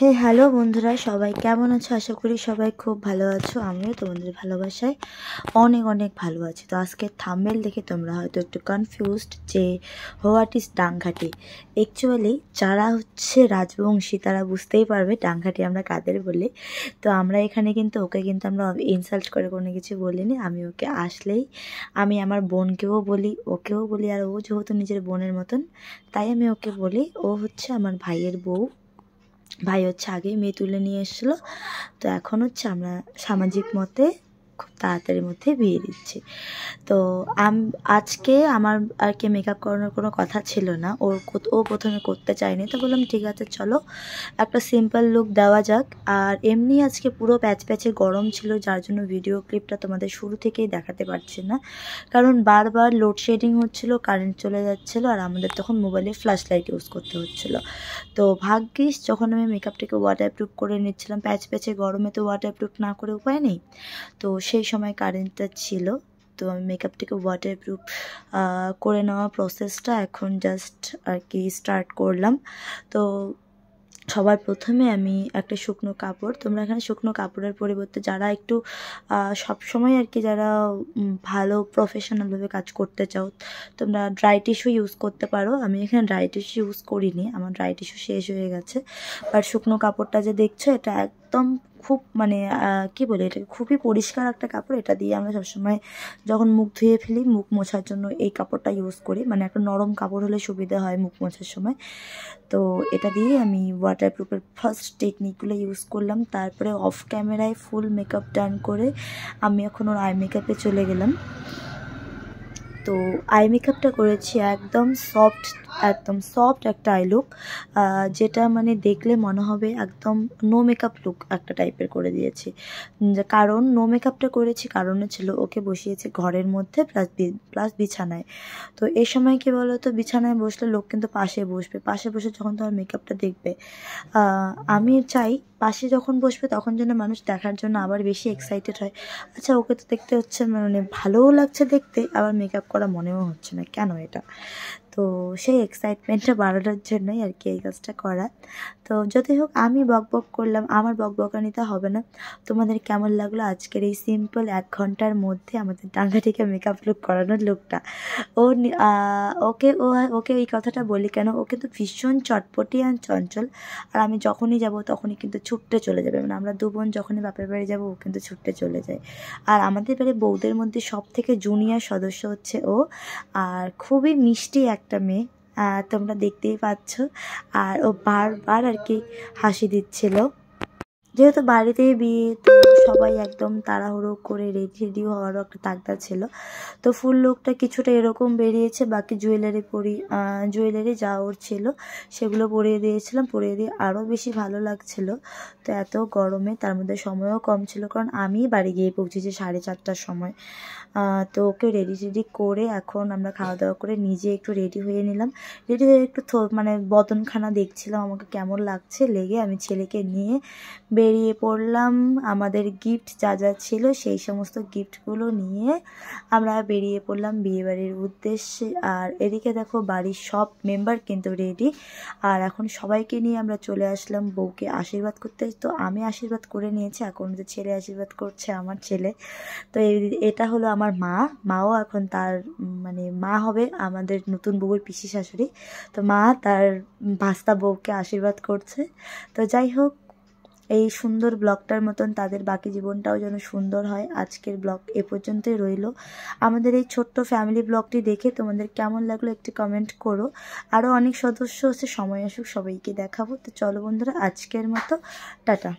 Hello বন্ধুরা, সবাই কেমন আছো? আশা করি সবাই খুব ভালো আছো। আমিও তোমাদের ভালোবাসায় অনেক অনেক ভালো আছি। তো আজকে থাম্বনেল দেখে তোমরা হয়তো একটু কনফিউজড যে হোয়াট ইজ ডাংঘাটি। অ্যাকচুয়ালি যারা হচ্ছে রাজবংশী তারা বুঝতেই পারবে ডাংঘাটি আমরা কাদের বলি। তো আমরা এখানে কিন্তু ওকে কিন্তু আমরা ইনসাল্ট করে কোনো কিছু বলিনি। আমি ওকে আসলেই আমি আমার বোনকেও বলি, ওকেও বলি, আর ও যেহেতু নিজের বোনের মতন তাই আমি ওকে বলি ও হচ্ছে আমার ভাইয়ের বউ। ভাই হচ্ছে আগেই মেয়ে তুলে নিয়ে এসেছিলো, তো এখন হচ্ছে আমরা সামাজিক মতে খুব তাড়াতাড়ির মধ্যে বিয়ে দিচ্ছি। তো আজকে আমার আর কি মেকআপ করানোর কোনো কথা ছিল না, ও প্রথমে করতে চায়নি। তো বললাম ঠিক আছে চলো একটা সিম্পল লুক দেওয়া যাক। আর এমনি আজকে পুরো প্যাচে গরম ছিল, যার জন্য ভিডিও ক্লিপটা তোমাদের শুরু থেকেই দেখাতে পারছি না, কারণ বারবার লোডশেডিং হচ্ছিলো, কারেন্ট চলে যাচ্ছিলো, আর আমাদের তখন মোবাইলে ফ্ল্যাশ লাইট ইউজ করতে হচ্ছিলো। তো ভাগ্যিস যখন আমি মেকআপটাকে ওয়াটারপ্রুফ করে নিচ্ছিলাম, প্যাচে গরমে তো ওয়াটারপ্রুফ না করে উপায় নেই, তো সেই সময় কারেন্টটা ছিল। তো আমি মেকআপটাকে ওয়াটারপ্রুফ করে নেওয়া প্রসেসটা এখন জাস্ট আর কি স্টার্ট করলাম। তো সবার প্রথমে আমি একটা শুকনো কাপড়, তোমরা এখানে শুকনো কাপড়ের পরিবর্তে যারা একটু সবসময় আর কি যারা ভালো প্রফেশনালভাবে কাজ করতে চাও তোমরা ড্রাই টিস্যু ইউজ করতে পারো। আমি এখানে ড্রাই টিস্যু ইউজ করিনি, আমার ড্রাই টিস্যু শেষ হয়ে গেছে। বাট শুকনো কাপড়টা যে দেখছো এটা একদম খুব মানে কী বলে, এটা খুবই পরিষ্কার একটা কাপড়। এটা দিয়ে আমরা সবসময় যখন মুখ ধুয়ে ফেলি, মুখ মোছার জন্য এই কাপড়টা ইউজ করি। মানে একটা নরম কাপড় হলে সুবিধা হয় মুখ মোছার সময়। তো এটা দিয়ে আমি ওয়াটারপ্রুফের ফার্স্ট টেকনিকগুলো ইউজ করলাম। তারপরে অফ ক্যামেরায় ফুল মেকআপ ডান করে আমি এখন ওর আই মেকআপে চলে গেলাম। তো আই মেকআপটা করেছি একদম সফট একটা আই লুক, যেটা মানে দেখলে মনে হবে একদম নো মেকআপ লুক একটা টাইপের করে দিয়েছি। কারণ নো মেকআপটা করেছি কারণে ছিল ওকে বসিয়েছি ঘরের মধ্যে প্লাস বিছানায়। তো এই সময় কী বলো তো, বিছানায় বসলে লোক কিন্তু পাশে বসে যখন তোমার মেকআপটা দেখবে, আমি চাই পাশে যখন বসবে তখন যেন মানুষ দেখার জন্য আবার বেশি এক্সাইটেড হয়। আচ্ছা ওকে তো দেখতে হচ্ছে মানে ভালোও লাগছে দেখতে, আবার মেকআপ করা মনেও হচ্ছে না, কেন এটা? তো সেই এক্সাইটমেন্টটা বাড়ানোর জন্যই আর কি এই কাজটা করা। তো যতই হোক আমি বকবক করলাম, আমার বকবকানিতে হবে না। তোমাদের কেমন লাগলো আজকের এই সিম্পল 1 ঘন্টার মধ্যে আমাদের ডাংঘাটিকে মেকআপ লুক করানোর লুকটা? ওকে এই কথাটা বলি কেন, ও কিন্তু ভীষণ চটপটি আর চঞ্চল। আর আমি যখনই যাব তখনই কিন্তু ছুটতে চলে যাবে, মানে আমরা 2 বোন যখনই বাপের বাড়ি যাব ও কিন্তু ছুটতে চলে যায়। আর আমাদের বাড়ি বউদের মধ্যে সব থেকে জুনিয়র সদস্য হচ্ছে ও, আর খুবই মিষ্টি একটা মেয়ে, তোমরা দেখতেই পাচ্ছ। আর ও বারবার আর কি হাসি দিচ্ছিল। যেহেতু বাড়িতেই বিয়ে, তো সবাই একদম তাড়াহুড়ো করে রেডি হওয়ারও একটা তাগদা ছিল। তো ফুল লুকটা কিছুটা এরকম বেরিয়েছে, বাকি জুয়েলারি যা ওর ছিল সেগুলো পরিয়ে দিয়েছিলাম, পরিয়ে দিয়ে আরও বেশি ভালো লাগছিল। তো এত গরমে তার মধ্যে সময়ও কম ছিল, কারণ আমি বাড়ি গিয়ে পৌঁছেছি 4:30টার সময়। তো ওকে রেডি করে এখন আমরা খাওয়া দাওয়া করে নিজে একটু রেডি হয়ে নিলাম। রেডি হয়ে একটু মানে বদনখানা দেখছিলাম আমাকে কেমন লাগছে লেগে, আমি ছেলেকে নিয়ে বেরিয়ে পড়লাম। আমাদের গিফট যা ছিল সেই সমস্ত গিফটগুলো নিয়ে আমরা বেরিয়ে পড়লাম বিয়েবাড়ির উদ্দেশ্যে। আর এদিকে দেখো বাড়ির সব মেম্বার কিন্তু রেডি, আর এখন সবাইকে নিয়ে আমরা চলে আসলাম বউকে আশীর্বাদ করতে। তো আমি আশীর্বাদ করে নিয়েছি, এখন যে ছেলে আশীর্বাদ করছে আমার ছেলে। তো এটা হলো আমার মাও এখন তার মানে মা হবে আমাদের নতুন বউয়ের পিসি শাশুড়ি। তো মা তার ভাস্তা বউকে আশীর্বাদ করছে। তো যাই হোক, এই সুন্দর ব্লগটার মতন তাদের বাকি জীবনটাও যেন সুন্দর হয়। আজকের ব্লগ এ পর্যন্তই রইল। আমাদের এই ছোট্ট ফ্যামিলি ব্লগটি দেখে তোমাদের কেমন লাগলো একটি কমেন্ট করো। আরও অনেক সদস্য আছে, সময় আসুক সবাইকে দেখাবো। তো চলো বন্ধুরা, আজকের মতো টাটা।